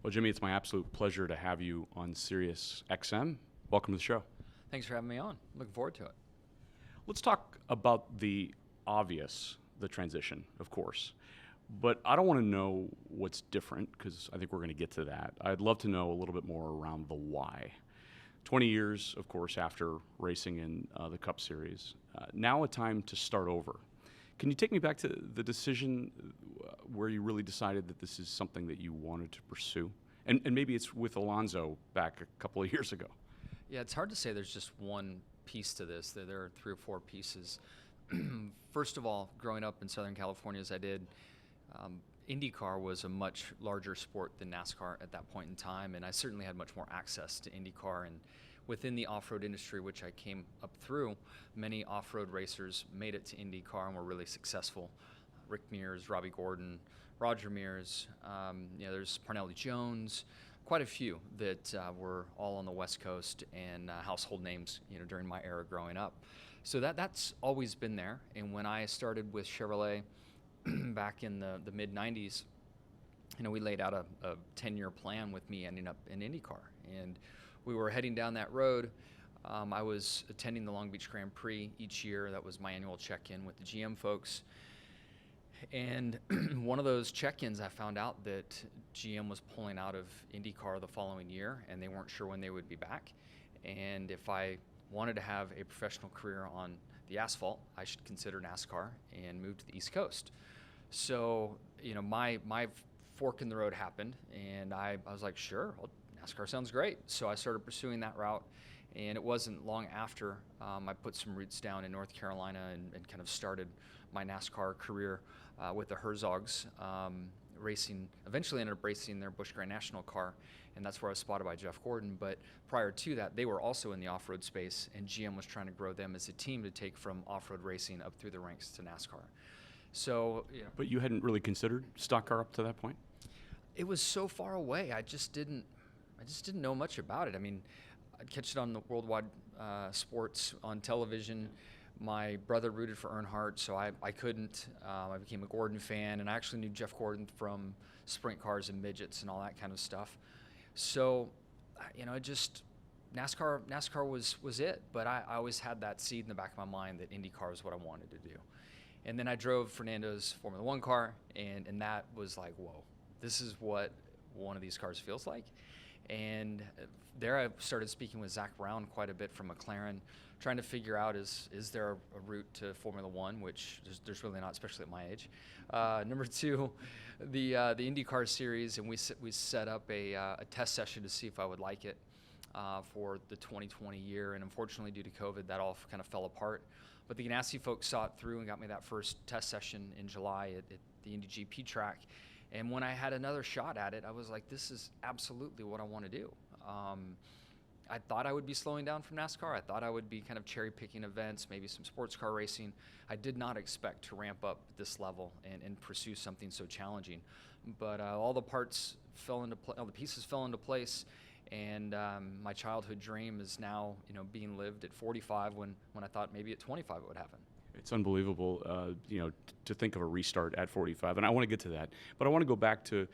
Well, Jimmy, it's my absolute pleasure to have you on Sirius XM. Welcome to the show. Thanks for having me on. Looking forward to it. Let's talk about the obvious, the transition, of course. But I don't want to know what's different, because I think we're going to get to that. I'd love to know a little bit more around the why. 20 years, of course, after racing in the Cup Series. Now a time to start over. Can you take me back to the decision where you really decided that this is something that you wanted to pursue? And maybe it's with Alonso back a couple of years ago. Yeah, it's hard to say there's just one piece to this. There are 3 or 4 pieces. First of all, growing up in Southern California as I did, IndyCar was a much larger sport than NASCAR at that point in time, and I certainly had much more access to IndyCar. And within the off-road industry, which I came up through, many off-road racers made it to IndyCar and were really successful. Rick Mears, Robbie Gordon, Roger Mears, there's Parnelli Jones, quite a few that were all on the West Coast and household names, during my era growing up. So that's always been there. And when I started with Chevrolet back in the mid-90s, we laid out a 10-year plan with me ending up in IndyCar. And we were heading down that road. I was attending the Long Beach Grand Prix each year. That was my annual check-in with the GM folks. And one of those check-ins, I found out that GM was pulling out of IndyCar the following year, and they weren't sure when they would be back. And if I wanted to have a professional career on the asphalt, I should consider NASCAR and move to the East Coast. So, my fork in the road happened, and I was like, sure, well, NASCAR sounds great. So I started pursuing that route, and it wasn't long after I put some roots down in North Carolina and kind of started my NASCAR career with the Herzogs, eventually ended up racing their Busch Grand National car, and that's where I was spotted by Jeff Gordon. But prior to that, they were also in the off-road space, and GM was trying to grow them as a team to take from off-road racing up through the ranks to NASCAR. So, But you hadn't really considered stock car up to that point? It was so far away. I just didn't know much about it. I mean, I'd catch it on the worldwide sports on television. My brother rooted for Earnhardt, so I couldn't. I became a Gordon fan, and I actually knew Jeff Gordon from sprint cars and midgets and all that kind of stuff. So, NASCAR was it. But I always had that seed in the back of my mind that IndyCar was what I wanted to do. And then I drove Fernando's Formula One car, and that was like, whoa, this is what one of these cars feels like. And there I started speaking with Zach Brown quite a bit from McLaren, trying to figure out is there a route to Formula One, which there's really not, especially at my age. Number 2, the IndyCar series, and we set up a test session to see if I would like it for the 2020 year. And unfortunately, due to COVID, that all kind of fell apart. But the Ganassi folks saw it through and got me that first test session in July at the Indy GP track. And when I had another shot at it, I was like, this is absolutely what I want to do. I thought I would be slowing down from NASCAR. I thought I would be kind of cherry-picking events, maybe some sports car racing. I did not expect to ramp up at this level and pursue something so challenging. But all the pieces fell into place. And my childhood dream is now, being lived at 45 when I thought maybe at 25 it would happen. It's unbelievable, to think of a restart at 45, and I want to get to that. But I want to go back to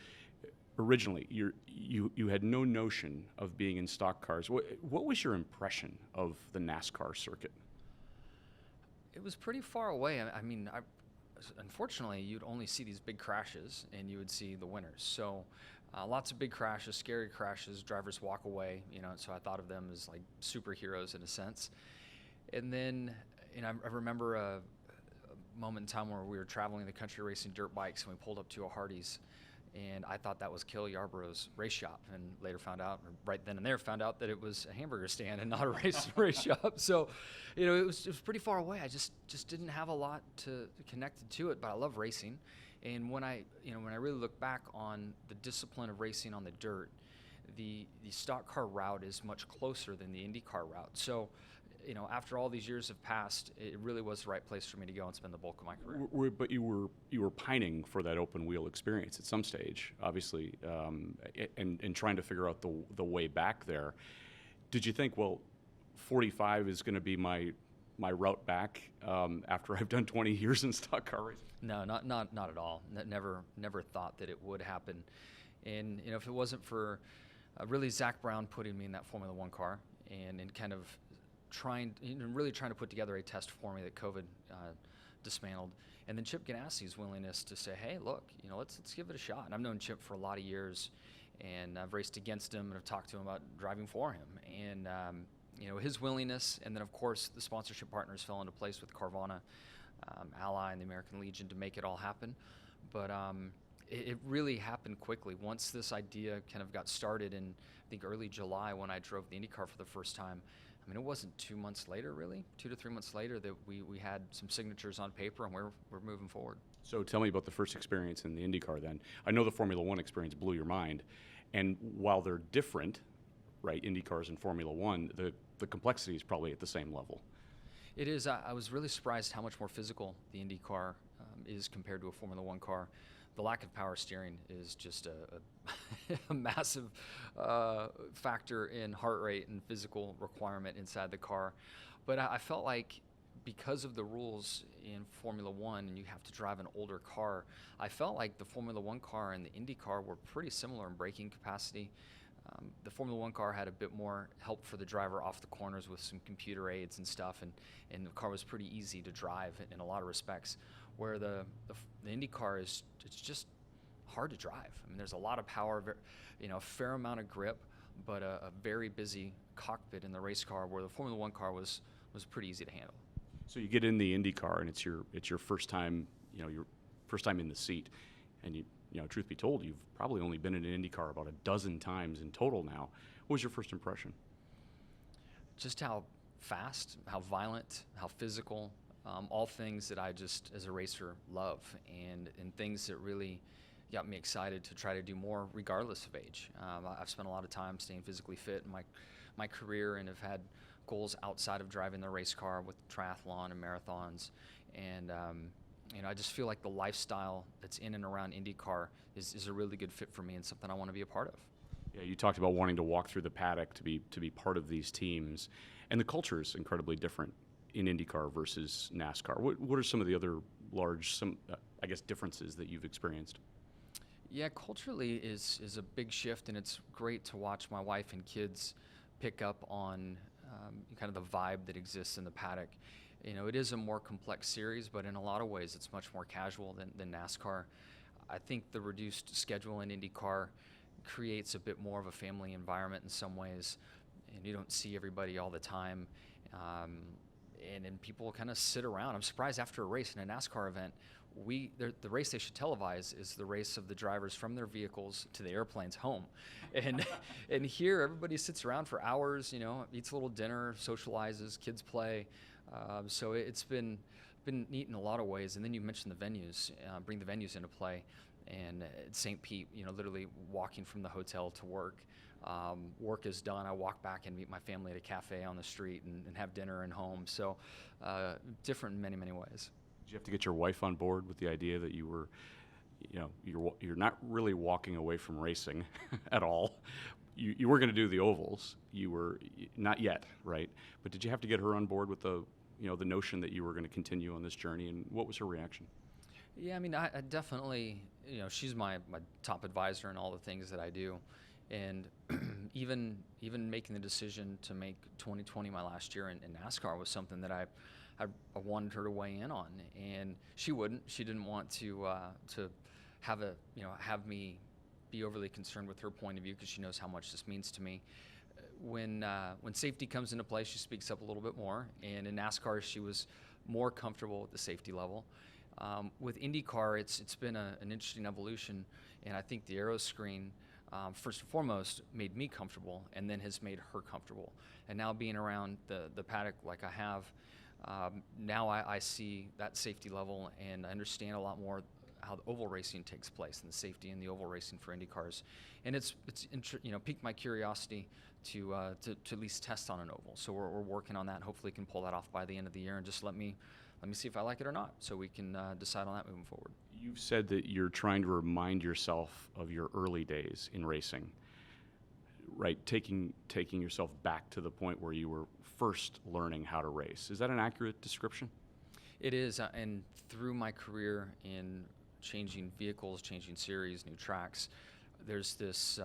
originally. You had no notion of being in stock cars. What was your impression of the NASCAR circuit? It was pretty far away. Unfortunately, you'd only see these big crashes, and you would see the winners. So lots of big crashes, scary crashes, drivers walk away, so I thought of them as like superheroes in a sense. And then, I remember a moment in time where we were traveling the country racing dirt bikes, and we pulled up to a Hardee's, and I thought that was Kill Yarborough's race shop, and later found out, or right then and there found out, that it was a hamburger stand and not a race shop. So, it was pretty far away. I just didn't have a lot to connected to it, but I love racing. And when I really look back on the discipline of racing on the dirt, the stock car route is much closer than the IndyCar route. So, after all these years have passed, it really was the right place for me to go and spend the bulk of my career. But you were pining for that open wheel experience at some stage, obviously, and trying to figure out the way back there. Did you think, well, 45 is going to be my route back after I've done 20 years in stock car racing? No, not at all. Never thought that it would happen. And if it wasn't for really Zach Brown putting me in that Formula One car and kind of really trying to put together a test for me that COVID dismantled, and then Chip Ganassi's willingness to say, hey, look, let's give it a shot. And I've known Chip for a lot of years, and I've raced against him and I've talked to him about driving for him. And his willingness, and then of course the sponsorship partners fell into place with Carvana, Ally, and the American Legion to make it all happen. But it really happened quickly. Once this idea kind of got started in, I think, early July when I drove the IndyCar for the first time, I mean, it wasn't 2 months later, really, 2 to 3 months later, that we had some signatures on paper and we're moving forward. So tell me about the first experience in the IndyCar then. I know the Formula One experience blew your mind, and while they're different, right, IndyCars and Formula One, the complexity is probably at the same level. It is. I was really surprised how much more physical the IndyCar is compared to a Formula One car. The lack of power steering is just a massive factor in heart rate and physical requirement inside the car. But I felt like because of the rules in Formula One, and you have to drive an older car, I felt like the Formula One car and the Indy car were pretty similar in braking capacity. The Formula One car had a bit more help for the driver off the corners with some computer aids and stuff, and the car was pretty easy to drive in a lot of respects. Where the Indy car it's just hard to drive. I mean, there's a lot of power, a fair amount of grip, but a very busy cockpit in the race car, where the Formula One car was pretty easy to handle. So you get in the Indy car, and it's your first time, your first time in the seat, and truth be told, you've probably only been in an Indy car about a dozen times in total now. What was your first impression? Just how fast, how violent, how physical. All things that I just, as a racer, love, and things that really got me excited to try to do more regardless of age. I've spent a lot of time staying physically fit in my career, and have had goals outside of driving the race car with triathlon and marathons. And I just feel like the lifestyle that's in and around IndyCar is a really good fit for me and something I want to be a part of. Yeah, you talked about wanting to walk through the paddock to be part of these teams, and the culture is incredibly different in IndyCar versus NASCAR. What are some of the other large, differences that you've experienced? Yeah, culturally is a big shift, and it's great to watch my wife and kids pick up on kind of the vibe that exists in the paddock. It is a more complex series, but in a lot of ways it's much more casual than NASCAR. I think the reduced schedule in IndyCar creates a bit more of a family environment in some ways, and you don't see everybody all the time. And people kind of sit around. I'm surprised after a race in a NASCAR event, the race they should televise is the race of the drivers from their vehicles to the airplanes home. And here everybody sits around for hours, eats a little dinner, socializes, kids play. So it's been neat in a lot of ways. And then you mentioned the venues, bring the venues into play. And at St. Pete, literally walking from the hotel to work. Work is done, I walk back and meet my family at a cafe on the street and have dinner and home. So different in many, many ways. Did you have to get your wife on board with the idea that you were, you're not really walking away from racing at all? You were going to do the ovals. You were not yet, right? But did you have to get her on board with the notion that you were going to continue on this journey? And what was her reaction? Yeah, I mean, I definitely, she's my top advisor in all the things that I do. And even making the decision to make 2020 my last year in NASCAR was something that I wanted her to weigh in on, and she wouldn't. She didn't want to have me be overly concerned with her point of view, because she knows how much this means to me. When safety comes into play, she speaks up a little bit more, and in NASCAR she was more comfortable with the safety level. With IndyCar, it's been an interesting evolution, and I think the aero screen, first and foremost, made me comfortable, and then has made her comfortable. And now being around the paddock like I have, now I see that safety level, and I understand a lot more how the oval racing takes place and the safety in the oval racing for Indy cars. And it's piqued my curiosity to at least test on an oval. So we're working on that, and hopefully can pull that off by the end of the year, and just let me see if I like it or not, so we can decide on that moving forward. You've said that you're trying to remind yourself of your early days in racing, right? Taking yourself back to the point where you were first learning how to race. Is that an accurate description? It is, and through my career in changing vehicles, changing series, new tracks, there's this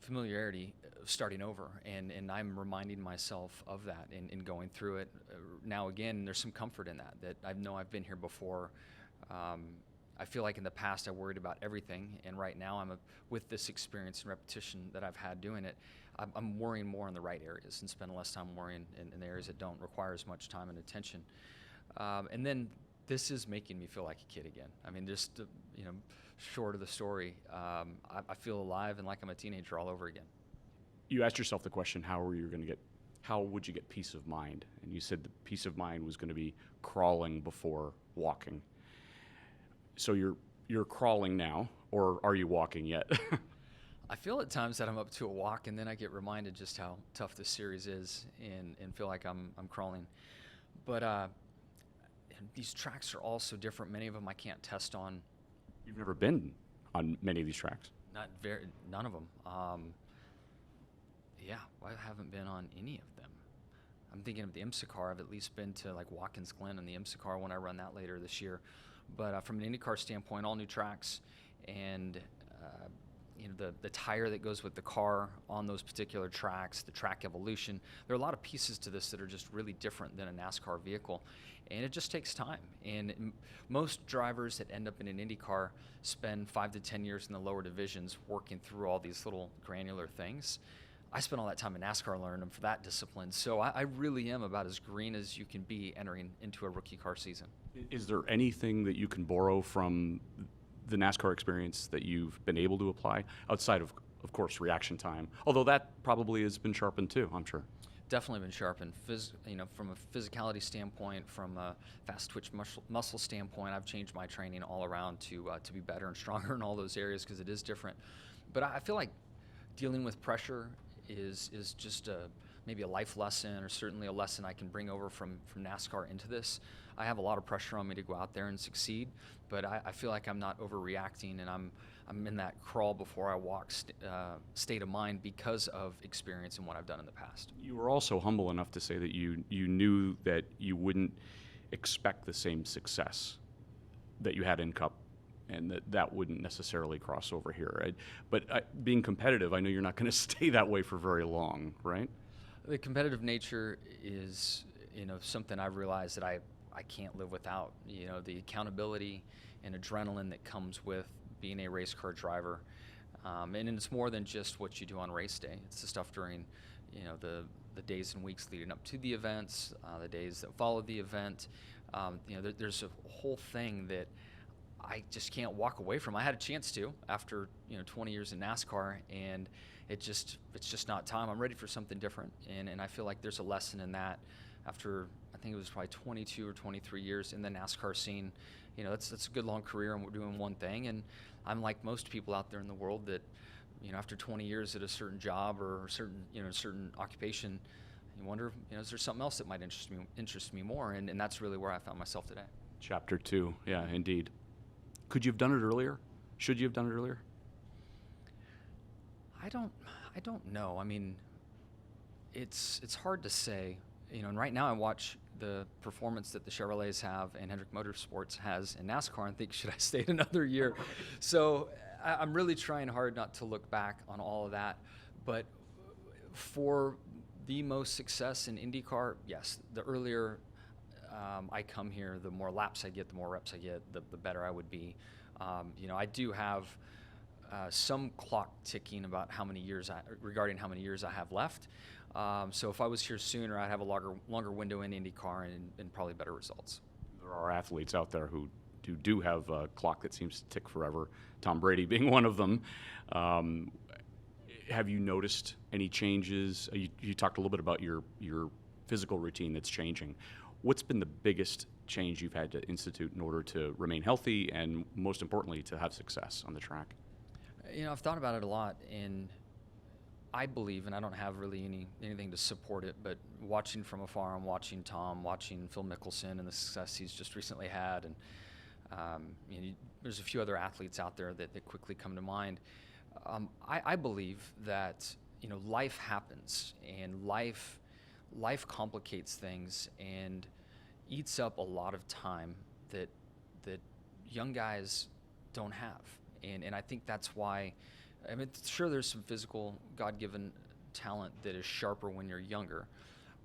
familiarity of starting over, and I'm reminding myself of that in going through it. Now again, there's some comfort in that I know I've been here before. I feel like in the past I worried about everything, and right now with this experience and repetition that I've had doing it, I'm worrying more in the right areas and spending less time worrying in the areas that don't require as much time and attention. And then this is making me feel like a kid again. I mean, just short of the story, I feel alive and like I'm a teenager all over again. You asked yourself the question, how would you get peace of mind? And you said the peace of mind was going to be crawling before walking. So you're crawling now, or are you walking yet? I feel at times that I'm up to a walk, and then I get reminded just how tough this series is, and feel like I'm crawling. But and these tracks are all so different. Many of them I can't test on. You've never been on many of these tracks? None of them. Yeah, I haven't been on any of them. I'm thinking of the IMSA I've at least been to like Watkins Glen and the IMSA when I run that later this year. But from an IndyCar standpoint, all new tracks, and the tire that goes with the car on those particular tracks, the track evolution. There are a lot of pieces to this that are just really different than a NASCAR vehicle, and it just takes time. And most drivers that end up in an IndyCar spend 5 to 10 years in the lower divisions working through all these little granular things. I spent all that time in NASCAR learning them for that discipline. So I really am about as green as you can be entering into a rookie car season. Is there anything that you can borrow from the NASCAR experience that you've been able to apply outside of course, reaction time? Although that probably has been sharpened too, I'm sure. Definitely been sharpened. From a physicality standpoint, from a fast twitch muscle standpoint, I've changed my training all around to be better and stronger in all those areas because it is different. But I feel like dealing with pressure is just maybe a life lesson, or certainly a lesson I can bring over from NASCAR into this. I have a lot of pressure on me to go out there and succeed, but I feel like I'm not overreacting, and I'm in that crawl before I walk state of mind because of experience and what I've done in the past. You were also humble enough to say that you knew that you wouldn't expect the same success that you had in Cup, and that wouldn't necessarily cross over here. But being competitive, I know you're not going to stay that way for very long, right? The competitive nature is, something I've realized that I can't live without. The accountability and adrenaline that comes with being a race car driver, and it's more than just what you do on race day. It's the stuff during, the days and weeks leading up to the events, the days that follow the event. There's a whole thing that I just can't walk away from. I had a chance to after 20 years in NASCAR, and it's just not time. I'm ready for something different, and I feel like there's a lesson in that. After I think it was probably 22 or 23 years in the NASCAR scene, that's a good long career, and we're doing one thing. And I'm like most people out there in the world that, after 20 years at a certain job or certain occupation, you wonder, is there something else that might interest me more? And that's really where I found myself today. Chapter 2, yeah, indeed. Could you have done it earlier? Should you have done it earlier? I don't know. I mean, it's hard to say. And right now I watch the performance that the Chevrolets have and Hendrick Motorsports has in NASCAR and think, should I stay another year? So I'm really trying hard not to look back on all of that. But for the most success in IndyCar, yes, the earlier I come here, the more laps I get, the more reps I get, the better I would be. I do have some clock ticking about regarding how many years I have left. So if I was here sooner, I'd have a longer window in IndyCar and probably better results. There are athletes out there who do have a clock that seems to tick forever, Tom Brady being one of them. Have you noticed any changes? You talked a little bit about your physical routine that's changing. What's been the biggest change you've had to institute in order to remain healthy and, most importantly, to have success on the track? I've thought about it a lot, and I believe, and I don't have really anything to support it, but watching from afar, I'm watching Tom, watching Phil Mickelson and the success he's just recently had, and there's a few other athletes out there that quickly come to mind. I believe that life happens, and life complicates things and eats up a lot of time that young guys don't have. And I think that's why, I mean, sure, there's some physical God-given talent that is sharper when you're younger,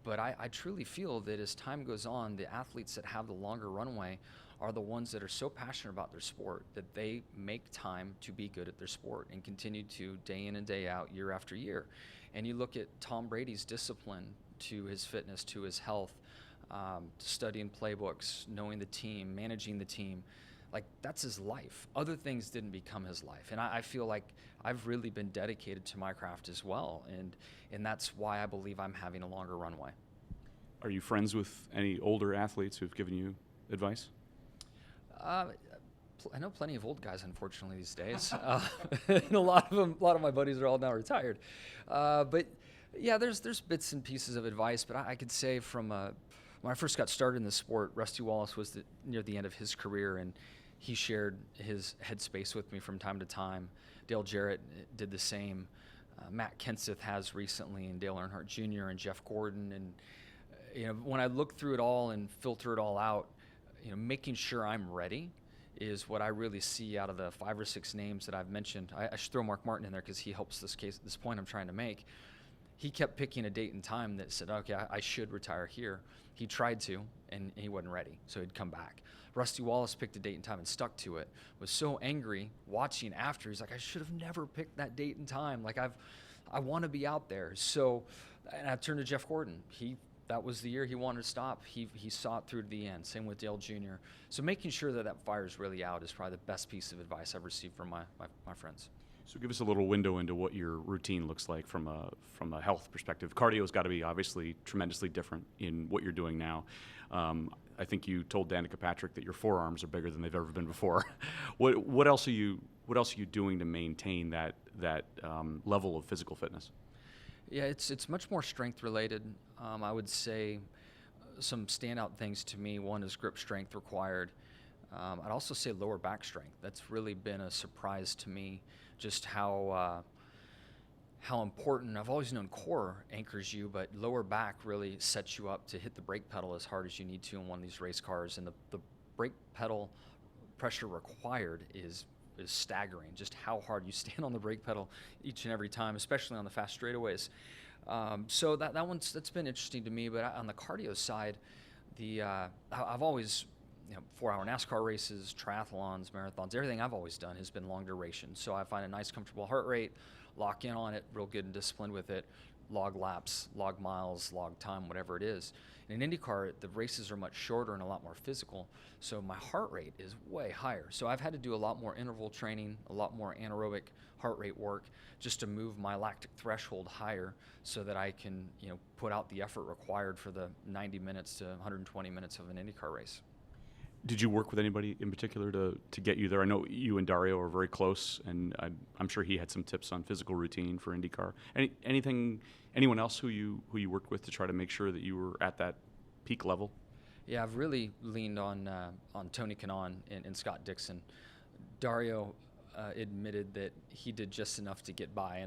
but I truly feel that as time goes on, the athletes that have the longer runway are the ones that are so passionate about their sport that they make time to be good at their sport and continue to day in and day out, year after year. And you look at Tom Brady's discipline to his fitness, to his health, studying playbooks, knowing the team, managing the team. Like, that's his life. Other things didn't become his life. And I feel like I've really been dedicated to my craft as well. And that's why I believe I'm having a longer runway. Are you friends with any older athletes who've given you advice? I know plenty of old guys, unfortunately, these days. And a lot of my buddies are all now retired. But yeah, there's bits and pieces of advice. But I could say from when I first got started in the sport, Rusty Wallace was near the end of his career, and he shared his headspace with me from time to time. Dale Jarrett did the same. Matt Kenseth has recently, and Dale Earnhardt Jr. and Jeff Gordon. And when I look through it all and filter it all out, making sure I'm ready is what I really see out of the 5 or 6 names that I've mentioned. I should throw Mark Martin in there because he helps this point I'm trying to make. He kept picking a date and time that said, okay, I should retire here. He tried to, and he wasn't ready, so he'd come back. Rusty Wallace picked a date and time and stuck to it. Was so angry watching after. He's like, I should have never picked that date and time. Like, I want to be out there. So, and I turned to Jeff Gordon. That was the year he wanted to stop. He saw it through to the end. Same with Dale Jr. So making sure that fire is really out is probably the best piece of advice I've received from my friends. So give us a little window into what your routine looks like from a health perspective. Cardio's got to be obviously tremendously different in what you're doing now. I think you told Danica Patrick that your forearms are bigger than they've ever been before. What else are you doing to maintain that level of physical fitness? Yeah, it's much more strength related. I would say some standout things to me. One is grip strength required. I'd also say lower back strength. That's really been a surprise to me, just how important. I've always known core anchors you, but lower back really sets you up to hit the brake pedal as hard as you need to in one of these race cars. And the brake pedal pressure required is staggering, just how hard you stand on the brake pedal each and every time, especially on the fast straightaways. So that's been interesting to me. But on the cardio side, I've always, 4-hour NASCAR races, triathlons, marathons, everything I've always done has been long duration. So I find a nice, comfortable heart rate, lock in on it, real good and disciplined with it, log laps, log miles, log time, whatever it is. In IndyCar, the races are much shorter and a lot more physical, so my heart rate is way higher. So I've had to do a lot more interval training, a lot more anaerobic heart rate work, just to move my lactic threshold higher so that I can, put out the effort required for the 90 minutes to 120 minutes of an IndyCar race. Did you work with anybody in particular to get you there? I know you and Dario are very close, and I'm sure he had some tips on physical routine for IndyCar. Anyone else who you worked with to try to make sure that you were at that peak level? Yeah, I've really leaned on Tony Kanaan and Scott Dixon. Dario admitted that he did just enough to get by,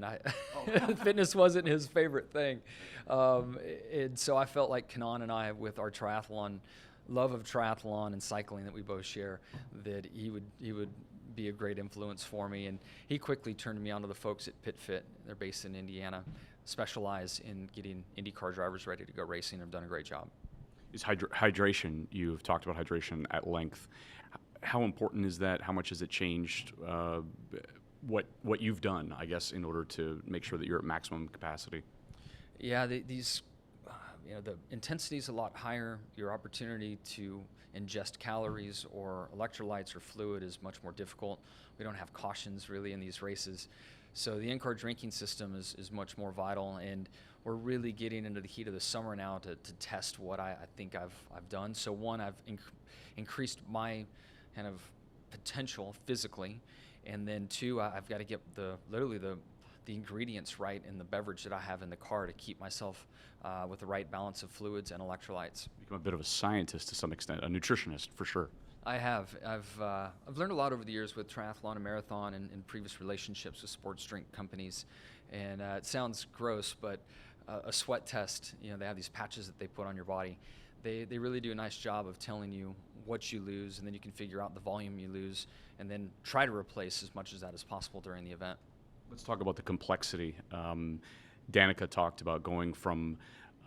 and fitness wasn't his favorite thing. And so I felt like Kanaan and I, with our love of triathlon and cycling that we both share, that he would be a great influence for me. And he quickly turned me on to the folks at PitFit. They're based in Indiana, specialize in getting IndyCar drivers ready to go racing, and have done a great job. Is hydration, you've talked about hydration at length. How important is that? How much has it changed what you've done, I guess, in order to make sure that you're at maximum capacity? Yeah, the intensity is a lot higher. Your opportunity to ingest calories or electrolytes or fluid is much more difficult. We don't have cautions really in these races. So the in-car drinking system is much more vital, and we're really getting into the heat of the summer now to test what I think I've done. So one, I've increased my kind of potential physically, and then two, I've got to get the ingredients right in the beverage that I have in the car to keep myself with the right balance of fluids and electrolytes. Become a bit of a scientist to some extent, a nutritionist for sure. I have. I've learned a lot over the years with triathlon and marathon and previous relationships with sports drink companies. And it sounds gross, but a sweat test, they have these patches that they put on your body. They really do a nice job of telling you what you lose, and then you can figure out the volume you lose, and then try to replace as much of that as possible during the event. Let's talk about the complexity. Danica talked about going from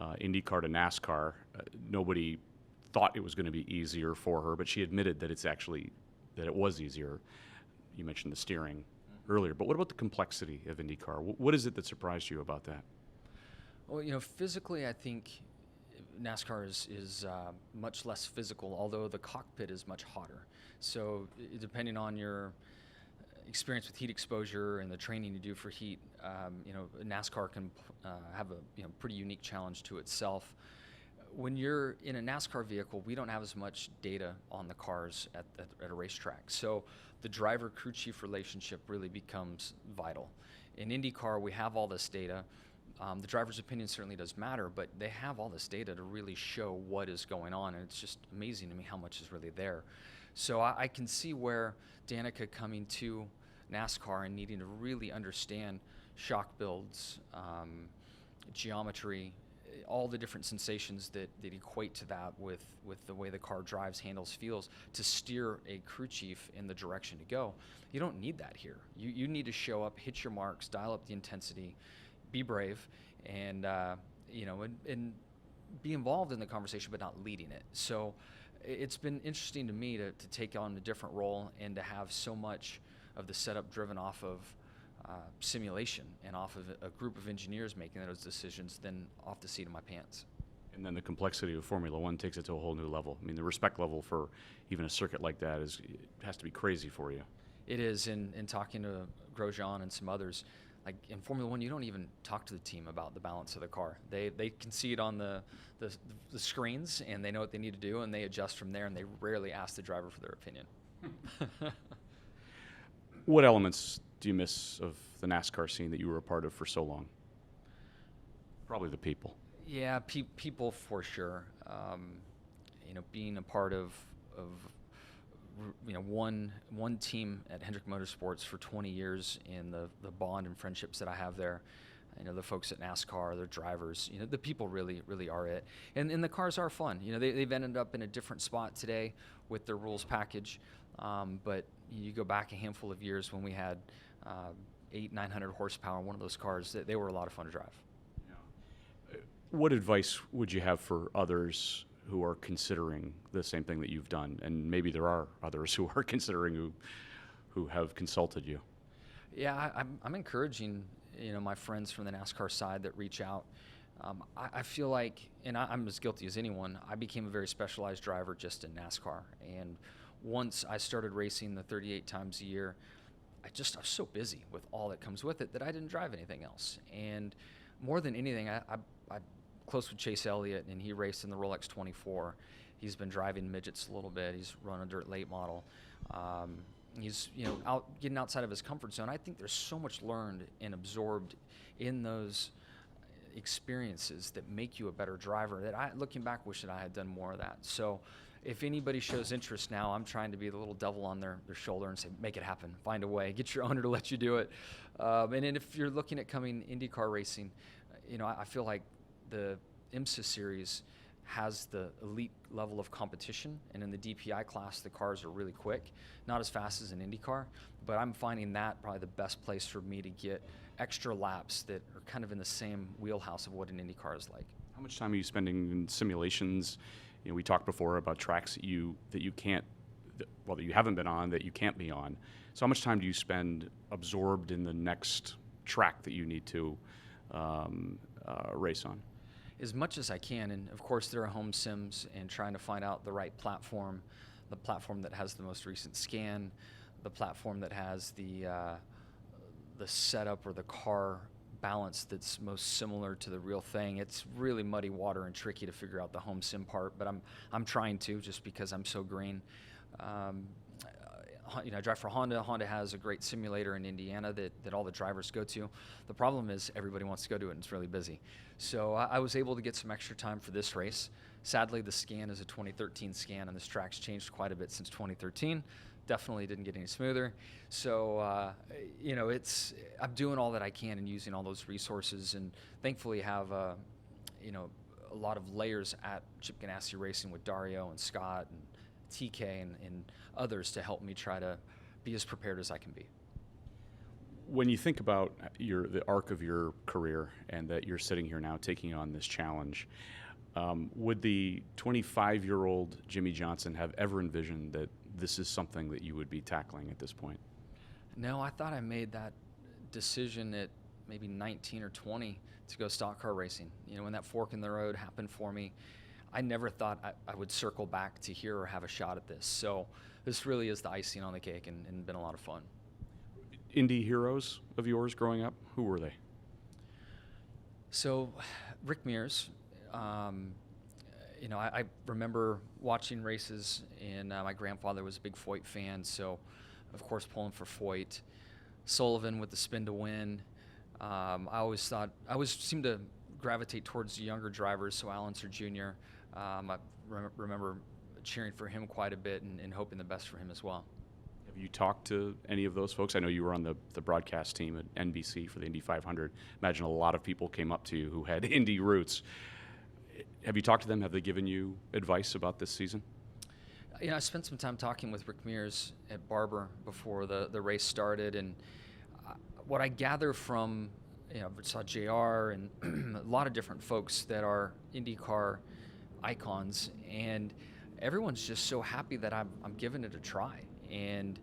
IndyCar to NASCAR. Nobody thought it was going to be easier for her, but she admitted that that it was easier. You mentioned the steering earlier, but what about the complexity of IndyCar? What is it that surprised you about that? Well, physically, I think NASCAR is much less physical, although the cockpit is much hotter. So depending on your experience with heat exposure and the training you do for heat, NASCAR can have a pretty unique challenge to itself. When you're in a NASCAR vehicle, we don't have as much data on the cars at a racetrack. So the driver-crew chief relationship really becomes vital. In IndyCar, we have all this data. The driver's opinion certainly does matter, but they have all this data to really show what is going on, and it's just amazing to me how much is really there. So I can see where Danica coming to NASCAR and needing to really understand shock builds, geometry, all the different sensations that equate to that with the way the car drives, handles, feels, to steer a crew chief in the direction to go. You don't need that here. You need to show up, hit your marks, dial up the intensity, be brave, and be involved in the conversation, but not leading it. So it's been interesting to me to take on a different role and to have so much of the setup driven off of simulation and off of a group of engineers making those decisions than off the seat of my pants. And then the complexity of Formula One takes it to a whole new level. I mean, the respect level for even a circuit like that has to be crazy for you. It is. In talking to Grosjean and some others, like in Formula One, you don't even talk to the team about the balance of the car. They can see it on the screens, and they know what they need to do, and they adjust from there, and they rarely ask the driver for their opinion. What elements do you miss of the NASCAR scene that you were a part of for so long? Probably the people. Yeah, people for sure. Being a part of one team at Hendrick Motorsports for 20 years, and the bond and friendships that I have there. The folks at NASCAR, their drivers, the people really are it. And the cars are fun. They've ended up in a different spot today with their rules package. But you go back a handful of years when we had 800-900 horsepower in one of those cars, they were a lot of fun to drive. Yeah. What advice would you have for others who are considering the same thing that you've done? And maybe there are others who are considering who have consulted you. Yeah, I'm encouraging my friends from the NASCAR side that reach out. I feel like, and I'm as guilty as anyone, I became a very specialized driver just in NASCAR. And once I started racing the 38 times a year, I was so busy with all that comes with it that I didn't drive anything else. And more than anything, I'm close with Chase Elliott, and he raced in the Rolex 24. He's been driving midgets a little bit. He's run a dirt late model. He's getting outside of his comfort zone. I think there's so much learned and absorbed in those experiences that make you a better driver that looking back, wish that I had done more of that. So if anybody shows interest now, I'm trying to be the little devil on their shoulder and say, make it happen, find a way, get your owner to let you do it. And then if you're looking at coming IndyCar racing, I feel like the IMSA series has the elite level of competition, and in the DPI class, the cars are really quick, not as fast as an IndyCar, but I'm finding that probably the best place for me to get extra laps that are kind of in the same wheelhouse of what an IndyCar is like. How much time are you spending in simulations? We talked before about tracks that you haven't been on, that you can't be on. So how much time do you spend absorbed in the next track that you need to race on? As much as I can, and of course there are home sims and trying to find out the right platform, the platform that has the most recent scan, the platform that has the setup or the car balance that's most similar to the real thing. It's really muddy water and tricky to figure out the home sim part, but I'm trying to, just because I'm so green. I drive for Honda. Honda has a great simulator in Indiana that all the drivers go to. The problem is everybody wants to go to it, and it's really busy. So I was able to get some extra time for this race. Sadly, the scan is a 2013 scan, and this track's changed quite a bit since 2013. Definitely didn't get any smoother. So, I'm doing all that I can and using all those resources, and thankfully have, a lot of layers at Chip Ganassi Racing with Dario and Scott and TK and others to help me try to be as prepared as I can be. When you think about the arc of your career and that you're sitting here now taking on this challenge, would the 25-year-old Jimmie Johnson have ever envisioned that this is something that you would be tackling at this point? No, I thought I made that decision at maybe 19 or 20 to go stock car racing. You know, when that fork in the road happened for me, I never thought I would circle back to here or have a shot at this. So this really is the icing on the cake and been a lot of fun. Indy heroes of yours growing up, who were they? So Rick Mears, you know, I remember watching races, and my grandfather was a big Foyt fan, so of course pulling for Foyt. Sullivan with the spin to win. I always seemed to gravitate towards the younger drivers, so Allenser Jr. I remember cheering for him quite a bit and hoping the best for him as well. Have you talked to any of those folks? I know you were on the broadcast team at NBC for the Indy 500. Imagine a lot of people came up to you who had Indy roots. Have you talked to them? Have they given you advice about this season? You know, I spent some time talking with Rick Mears at Barber before the race started, and what I gather from, you know, saw JR and a lot of different folks that are IndyCar icons, and everyone's just so happy that I'm giving it a try. And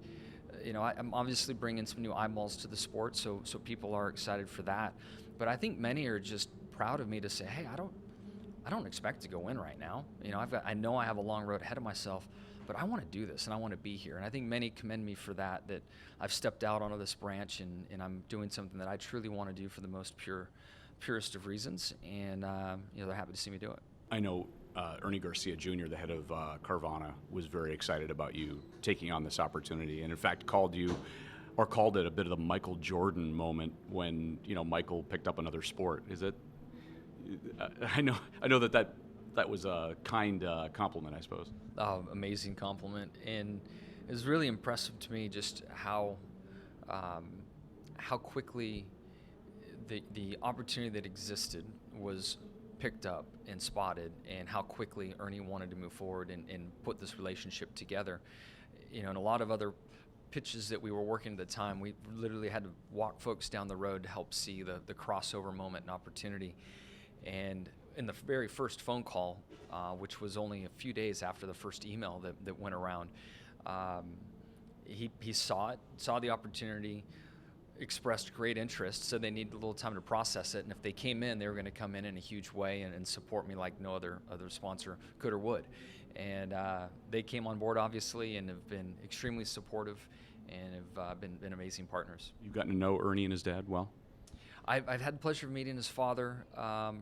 you know, I'm obviously bringing some new eyeballs to the sport, so people are excited for that. But I think many are just proud of me to say, hey, I don't expect to go in right now. You know, I know I have a long road ahead of myself, but I want to do this and I want to be here. And I think many commend me for that I've stepped out onto this branch and I'm doing something that I truly want to do for the most purest of reasons. And you know, they're happy to see me do it. I know Ernie Garcia Jr., the head of Carvana, was very excited about you taking on this opportunity, and in fact called it a bit of the Michael Jordan moment when, you know, Michael picked up another sport. Is it? I know that was a kind compliment, I suppose. Amazing compliment, and it was really impressive to me just how quickly the opportunity that existed was picked up and spotted, and how quickly Ernie wanted to move forward and put this relationship together. You know, and a lot of other pitches that we were working at the time, we literally had to walk folks down the road to help see the crossover moment and opportunity. And in the very first phone call, which was only a few days after the first email that went around, he saw the opportunity, expressed great interest, so they needed a little time to process it. And if they came in, they were going to come in a huge way and support me like no other sponsor could or would. And they came on board, obviously, and have been extremely supportive and have been amazing partners. You've gotten to know Ernie and his dad well? I've had the pleasure of meeting his father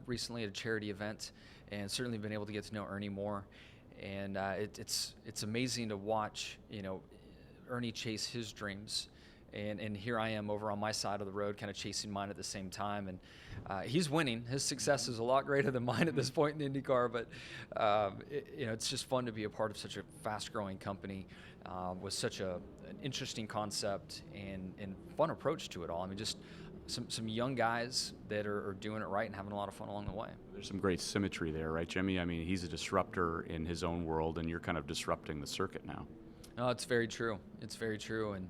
recently at a charity event, and certainly been able to get to know Ernie more. And it's amazing to watch, you know, Ernie chase his dreams, and here I am over on my side of the road, kind of chasing mine at the same time. And he's winning. His success is a lot greater than mine at this point in IndyCar, but you know, it's just fun to be a part of such a fast-growing company with such an interesting concept and fun approach to it all. I mean, just some young guys that are doing it right and having a lot of fun along the way. There's some great symmetry there, right, Jimmie? I mean, he's a disruptor in his own world, and you're kind of disrupting the circuit now. No, it's very true. It's very true. And,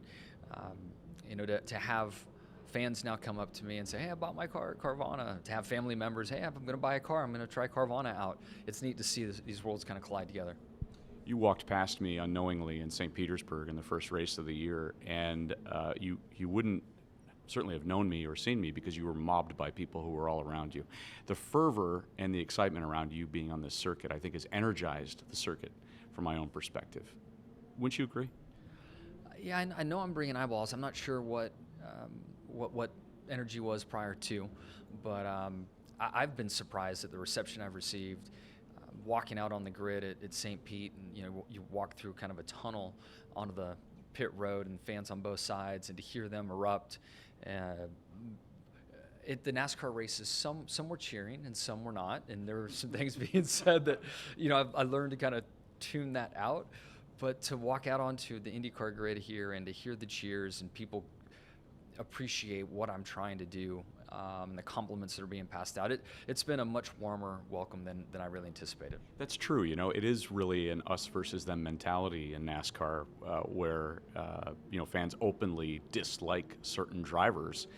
you know, to have fans now come up to me and say, hey, I bought my car at Carvana. To have family members, hey, if I'm going to buy a car, I'm going to try Carvana out. It's neat to see these worlds kind of collide together. You walked past me unknowingly in St. Petersburg in the first race of the year, and you wouldn't certainly have known me or seen me because you were mobbed by people who were all around you. The fervor and the excitement around you being on this circuit, I think, has energized the circuit from my own perspective. Wouldn't you agree? Yeah, I know I'm bringing eyeballs. I'm not sure what energy was prior to, but I've been surprised at the reception I've received. Walking out on the grid at St. Pete, and you know, you walk through kind of a tunnel onto the pit road, and fans on both sides, and to hear them erupt. At the NASCAR races, some were cheering and some were not, and there were some things being said that, you know, I learned to kind of tune that out. But to walk out onto the IndyCar grid here and to hear the cheers and people appreciate what I'm trying to do, and the compliments that are being passed out. It's been a much warmer welcome than I really anticipated. That's true. You know, it is really an us versus them mentality in NASCAR, where fans openly dislike certain drivers.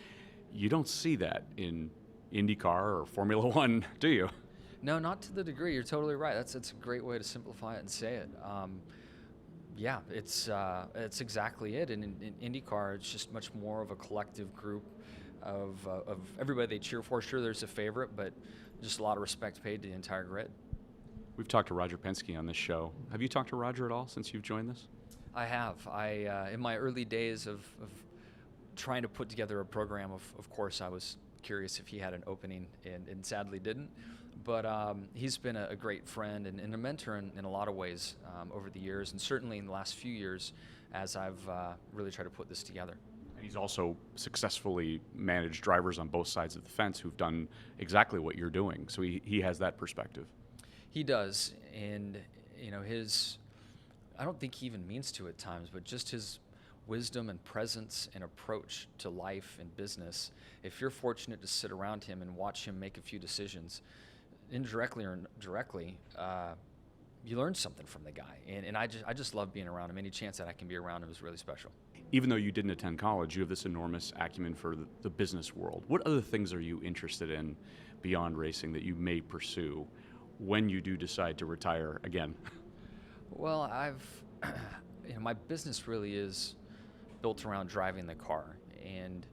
You don't see that in IndyCar or Formula One, do you? No, not to the degree. You're totally right. That's a great way to simplify it and say it. Yeah, it's exactly it. And in IndyCar, it's just much more of a collective group of everybody they cheer for. Sure, there's a favorite, but just a lot of respect paid to the entire grid. We've talked to Roger Penske on this show. Have you talked to Roger at all since you've joined this? I have. In my early days of trying to put together a program, of course, I was curious if he had an opening, and sadly didn't. But he's been a great friend and a mentor in a lot of ways over the years, and certainly in the last few years as I've really tried to put this together. And he's also successfully managed drivers on both sides of the fence who've done exactly what you're doing. So he has that perspective. He does, and I don't think he even means to at times, but just his wisdom and presence and approach to life and business. If you're fortunate to sit around him and watch him make a few decisions, indirectly or directly, you learn something from the guy, and I just love being around him. Any chance that I can be around him is really special. Even though you didn't attend college, you have this enormous acumen for the business world. What other things are you interested in beyond racing that you may pursue when you do decide to retire again? Well, my business really is built around driving the car, and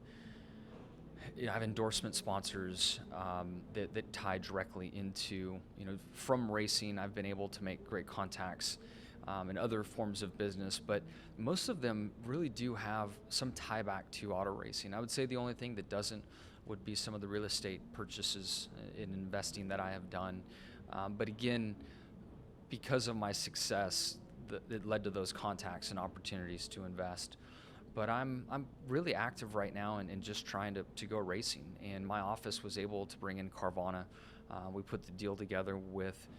I have endorsement sponsors that tie directly into, from racing. I've been able to make great contacts in other forms of business, but most of them really do have some tie back to auto racing. I would say the only thing that doesn't would be some of the real estate purchases in investing that I have done. But again, because of my success, it led to those contacts and opportunities to invest. But I'm really active right now and just trying to go racing. And my office was able to bring in Carvana. We put the deal together with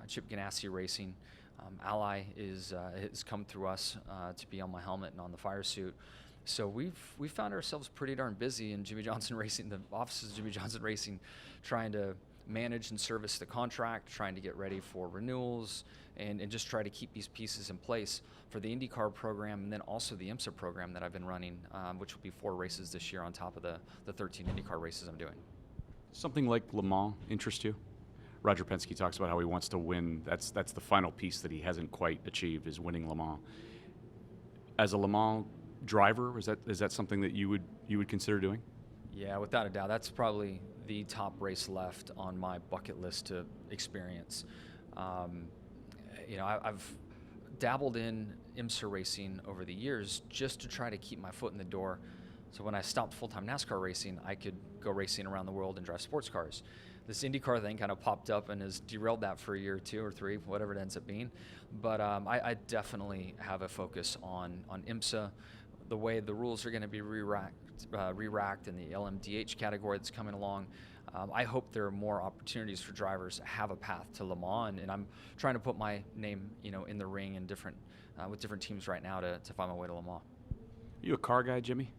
Chip Ganassi Racing. Ally has come through us to be on my helmet and on the fire suit. So we found ourselves pretty darn busy in Jimmie Johnson Racing, the offices of Jimmie Johnson Racing, trying to manage and service the contract, trying to get ready for renewals, and just try to keep these pieces in place for the IndyCar program, and then also the IMSA program that I've been running, which will be 4 races this year on top of the 13 IndyCar races I'm doing. Something like Le Mans interests you? Roger Penske talks about how he wants to win. That's the final piece that he hasn't quite achieved, is winning Le Mans. As a Le Mans driver, is that something that you would consider doing? Yeah, without a doubt. That's probably the top race left on my bucket list to experience. I've dabbled in IMSA racing over the years just to try to keep my foot in the door. So when I stopped full-time NASCAR racing, I could go racing around the world and drive sports cars. This IndyCar thing kind of popped up and has derailed that for a year or 2 or 3, whatever it ends up being. But I definitely have a focus on IMSA, the way the rules are going to be re-racked in the LMDH category that's coming along. I hope there are more opportunities for drivers to have a path to Le Mans, and I'm trying to put my name, in the ring in with different teams right now to find my way to Le Mans. You a car guy, Jimmie?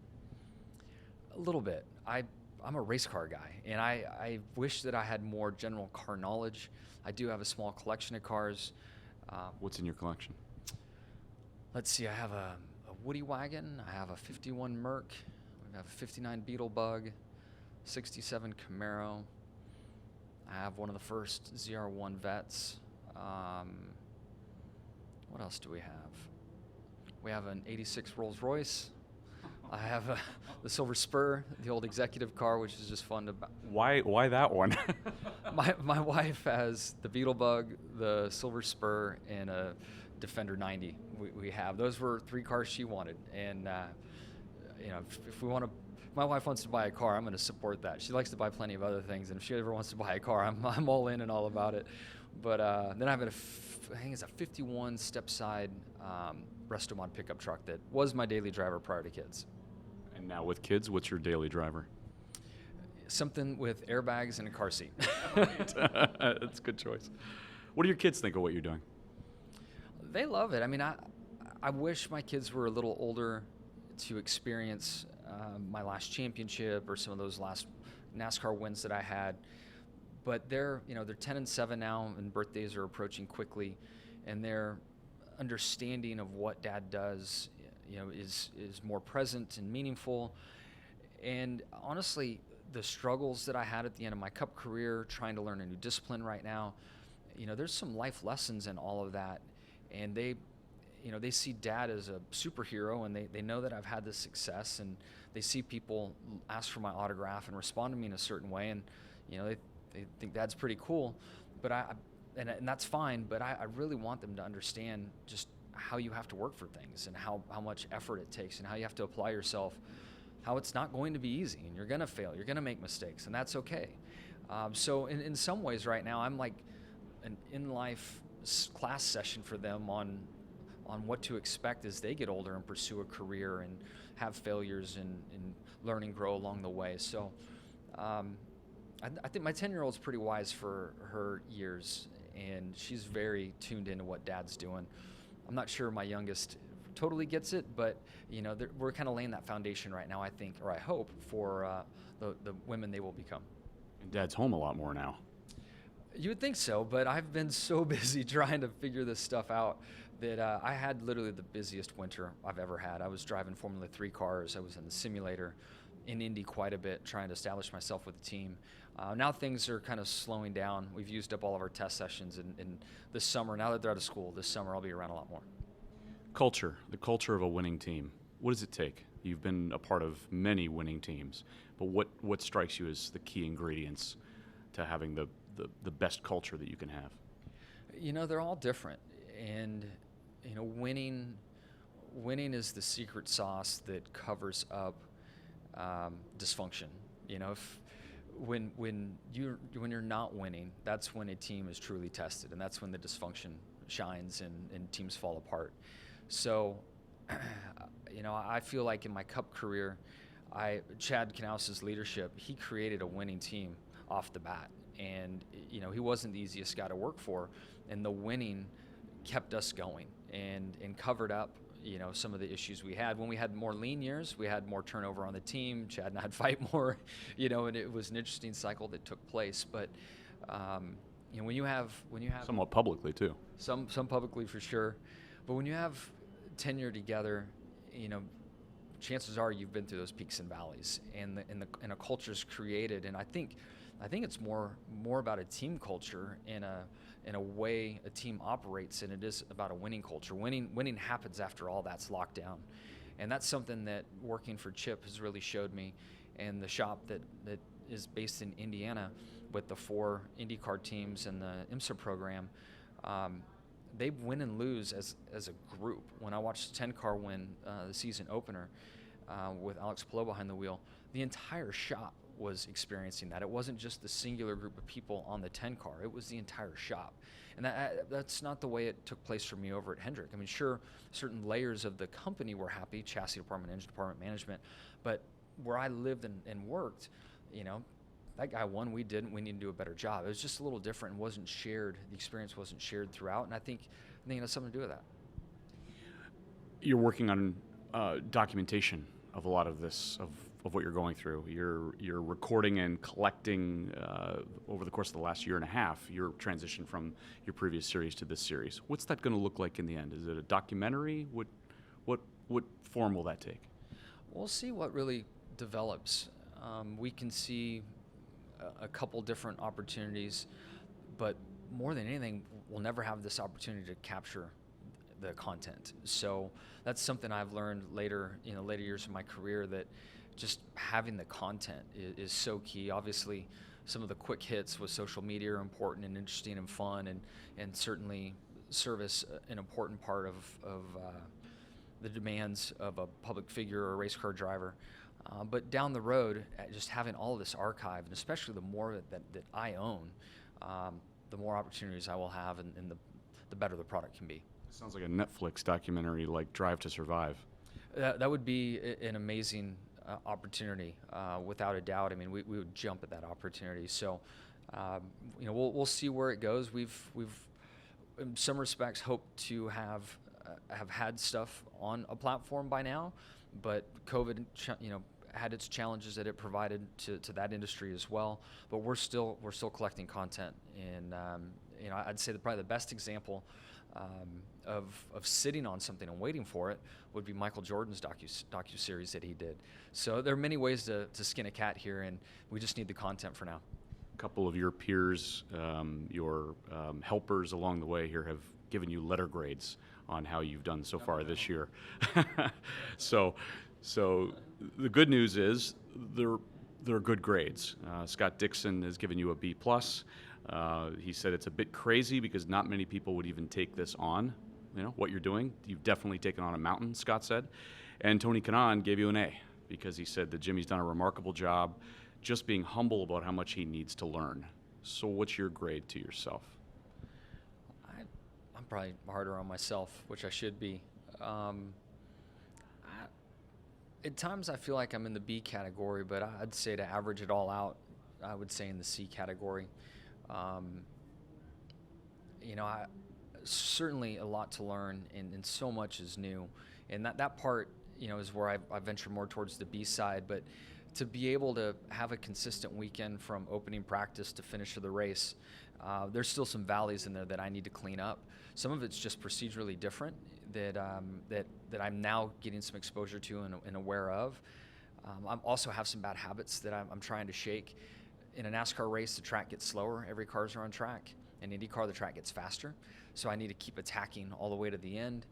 A little bit. I'm a race car guy, and I wish that I had more general car knowledge. I do have a small collection of cars. What's in your collection? Let's see. I have a Woody wagon. I have a 51 Merc. I have a 59 Beetle Bug, 67 Camaro. I have one of the first ZR1 Vets. What else do we have? We have an 86 Rolls Royce. I have the Silver Spur, the old executive car, which is just fun to. Why that one? My wife has the Beetle Bug, the Silver Spur, and a Defender 90. We have those were 3 cars she wanted, and if we want to. My wife wants to buy a car, I'm going to support that. She likes to buy plenty of other things, and if she ever wants to buy a car, I'm all in and all about it. But then I have I think it's a 51 step-side Restomod pickup truck that was my daily driver prior to kids. And now with kids, what's your daily driver? Something with airbags and a car seat. That's a good choice. What do your kids think of what you're doing? They love it. I mean, I wish my kids were a little older to experience my last championship or some of those last NASCAR wins that I had. But they're 10-7 now, and birthdays are approaching quickly, and their understanding of what Dad does, is more present and meaningful. And honestly, the struggles that I had at the end of my Cup career, trying to learn a new discipline right now, there's some life lessons in all of that, and they see Dad as a superhero, and they know that I've had this success, and they see people ask for my autograph and respond to me in a certain way, and they think Dad's pretty cool, but and that's fine, but I really want them to understand just how you have to work for things, and how much effort it takes, and how you have to apply yourself, how it's not going to be easy, and you're going to fail, you're going to make mistakes, and that's okay. So in some ways right now, I'm like an in-life class session for them on what to expect as they get older and pursue a career and have failures and learn and grow along the way. So I think my 10-year-old's pretty wise for her years, and she's very tuned into what Dad's doing. I'm not sure my youngest totally gets it, but we're kind of laying that foundation right now, I think, or I hope, for the women they will become. And Dad's home a lot more now. You would think so, but I've been so busy trying to figure this stuff out that I had literally the busiest winter I've ever had. I was driving Formula 3 cars. I was in the simulator in Indy quite a bit, trying to establish myself with the team. Now things are kind of slowing down. We've used up all of our test sessions, and this summer, now that they're out of school, this summer I'll be around a lot more. Culture, the culture of a winning team. What does it take? You've been a part of many winning teams, but what strikes you as the key ingredients to having the best culture that you can have? They're all different, and winning is the secret sauce that covers up dysfunction. When you're not winning, that's when a team is truly tested, and that's when the dysfunction shines and teams fall apart. So, I feel like in my Cup career, Chad Knaus's leadership, he created a winning team off the bat, and he wasn't the easiest guy to work for, and the winning kept us going and covered up some of the issues we had. When we had more lean years, we had more turnover on the team. Chad and I'd fight more, and it was an interesting cycle that took place. But when you have somewhat publicly too, some publicly for sure, but when you have tenure together, chances are you've been through those peaks and valleys, and a culture's created. And I think it's more about a team culture in a way a team operates than it is about a winning culture. Winning happens after all that's locked down, and that's something that working for Chip has really showed me. And the shop that is based in Indiana with the 4 IndyCar teams and the IMSA program, they win and lose as a group. When I watched the 10-car win the season opener with Alex Palou behind the wheel, the entire shop was experiencing that. It wasn't just the singular group of people on the 10-car. It was the entire shop. And that's not the way it took place for me over at Hendrick. I mean, sure, certain layers of the company were happy, chassis department, engine department, management, but where I lived and worked, that guy won, we didn't, we need to do a better job. It was just a little different and wasn't shared. The experience wasn't shared throughout, and I think it has something to do with that. You're working on documentation of a lot of this, of what you're going through. You're recording and collecting over the course of the last year and a half your transition from your previous series to this series. What's that going to look like in the end? Is it a documentary? What form will that take? We'll see what really develops. We can see a couple different opportunities, but more than anything, we'll never have this opportunity to capture the content. So that's something I've learned later years of my career, that just having the content is so key. Obviously, some of the quick hits with social media are important and interesting and fun, and certainly service an important part of the demands of a public figure or a race car driver. But down the road, just having all of this archived, and especially the more that I own, the more opportunities I will have, and the better the product can be. Sounds like a Netflix documentary, like Drive to Survive. That would be an amazing opportunity, without a doubt. I mean, we would jump at that opportunity. So, we'll see where it goes. We've in some respects hoped to have had stuff on a platform by now, but COVID, had its challenges that it provided to that industry as well. But we're still collecting content, and I'd say probably the best example of sitting on something and waiting for it would be Michael Jordan's docu-series that he did. So there are many ways to skin a cat here, and we just need the content for now. A couple of your peers, your helpers along the way here have given you letter grades on how you've done so far this year. So the good news is they're good grades. Scott Dixon has given you a B+. He said it's a bit crazy because not many people would even take this on, what you're doing. You've definitely taken on a mountain, Scott said. And Tony Kanaan gave you an A because he said that Jimmie's done a remarkable job just being humble about how much he needs to learn. So what's your grade to yourself? I'm probably harder on myself, which I should be. At times I feel like I'm in the B category, but I'd say to average it all out, I would say in the C category. Certainly a lot to learn, and so much is new. And that part, is where I venture more towards the B side. But to be able to have a consistent weekend from opening practice to finish of the race, there's still some valleys in there that I need to clean up. Some of it's just procedurally different that I'm now getting some exposure to and aware of. I also have some bad habits that I'm trying to shake. In a NASCAR race, the track gets slower. Every cars are on track. In IndyCar, the track gets faster. So I need to keep attacking all the way to the end.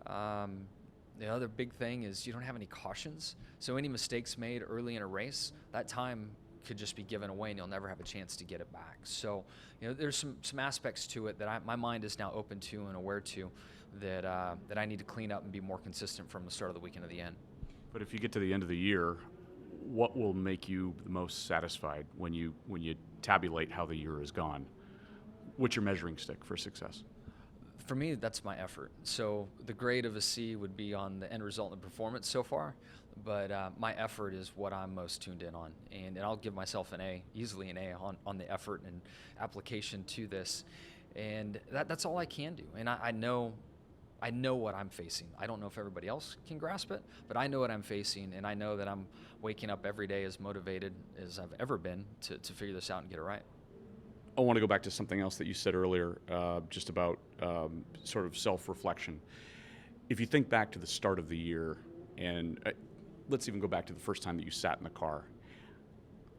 The other big thing is you don't have any cautions. So any mistakes made early in a race, that time could just be given away and you'll never have a chance to get it back. So, there's some aspects to it that my mind is now open to and aware to that I need to clean up and be more consistent from the start of the weekend to the end. But if you get to the end of the year, what will make you the most satisfied when you tabulate how the year has gone? What's your measuring stick for success? For me, that's my effort. So the grade of a C would be on the end result and the performance so far, but my effort is what I'm most tuned in on, and I'll give myself an A, easily an A on the effort and application to this, and that's all I can do. And I know what I'm facing. I don't know if everybody else can grasp it, but I know what I'm facing, and I know that I'm waking up every day as motivated as I've ever been to figure this out and get it right. I want to go back to something else that you said earlier, just about sort of self-reflection. If you think back to the start of the year, and let's even go back to the first time that you sat in the car,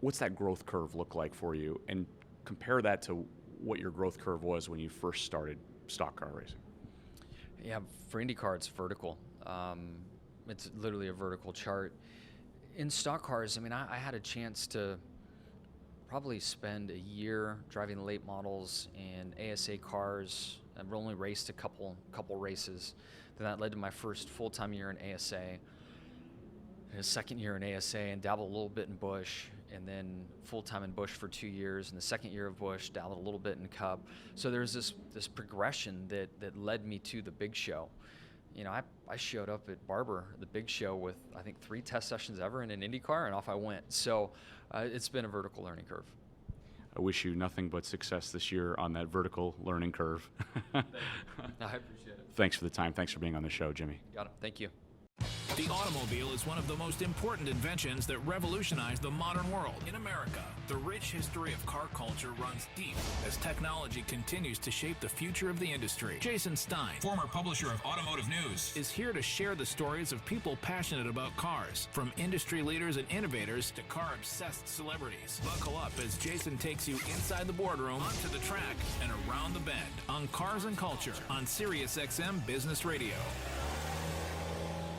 what's that growth curve look like for you? And compare that to what your growth curve was when you first started stock car racing. Yeah, for IndyCar, it's vertical. It's literally a vertical chart. In stock cars, I had a chance to probably spend a year driving late models and ASA cars. I've only raced a couple races. Then that led to my first full-time year in ASA, and a second year in ASA, and dabbled a little bit in Busch, and then full-time in Busch for 2 years. And the second year of Busch, dabbled a little bit in Cup. So there's this progression that led me to the big show. I showed up at Barber, the big show, with I think 3 test sessions ever in an IndyCar, and off I went. So it's been a vertical learning curve. I wish you nothing but success this year on that vertical learning curve. I appreciate it. Thanks for the time. Thanks for being on the show, Jimmie. Got it. Thank you. The automobile is one of the most important inventions that revolutionized the modern world. In America, the rich history of car culture runs deep as technology continues to shape the future of the industry. Jason Stein, former publisher of Automotive News, is here to share the stories of people passionate about cars, from industry leaders and innovators to car-obsessed celebrities. Buckle up as Jason takes you inside the boardroom, onto the track, and around the bend on Cars and Culture on SiriusXM Business Radio.